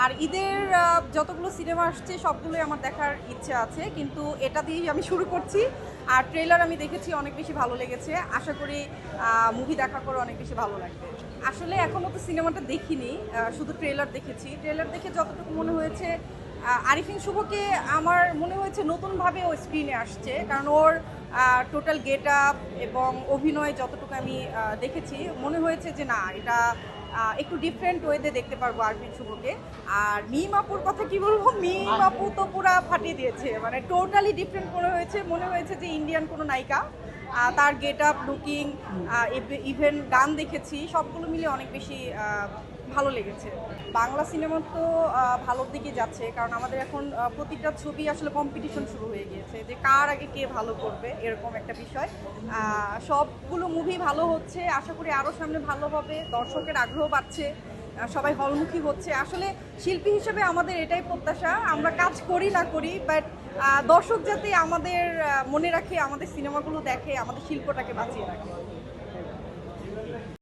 আর ঈদের যতগুলো সিনেমা আসছে সবগুলোই আমার দেখার ইচ্ছা আছে, কিন্তু এটা দিয়েই আমি শুরু করছি। আর ট্রেলার আমি দেখেছি, অনেক বেশি ভালো লেগেছে। আশা করি মুভি দেখার পর অনেক বেশি ভালো লাগবে। আসলে এখনও তো সিনেমাটা দেখিনি, শুধু ট্রেলার দেখেছি। ট্রেলার দেখে যতটুকু মনে হয়েছে, আরিফিন শুভকে আমার মনে হয়েছে নতুনভাবে ও স্ক্রিনে আসছে, কারণ ওর টোটাল গেট আপ এবং অভিনয় যতটুকু আমি দেখেছি, মনে হয়েছে যে না, এটা একটু ডিফারেন্ট ওয়েতে দেখতে পারবো আরফিন শুভকে। আর মিম আপুর কথা কি বলবো, মিম আপু তো পুরা ফাটিয়ে দিয়েছে, মানে টোটালি ডিফারেন্ট মনে হয়েছে যে ইন্ডিয়ান কোনো নায়িকা। তার গেট আপ, লুকিং, ইভেন গান দেখেছি, সবগুলো মিলে অনেক বেশি ভালো লেগেছে। বাংলা সিনেমা তো ভালোর দিকে যাচ্ছে, কারণ আমাদের এখন প্রতিটা ছবি আসলে কম্পিটিশন শুরু হয়ে গিয়েছে, যে কার আগে কে ভালো করবে, এরকম একটা বিষয়। সবগুলো মুভি ভালো হচ্ছে, আশা করি আরও সামনে ভালো হবে। দর্শকের আগ্রহ বাড়ছে, সবাই হলমুখী হচ্ছে। আসলে শিল্পী হিসেবে আমাদের এটাই প্রত্যাশা, আমরা কাজ করি না করি, বাট দর্শক যাতে আমাদের মনে রাখে, আমাদের সিনেমাগুলো দেখে, আমাদের শিল্পটাকে বাঁচিয়ে রাখে।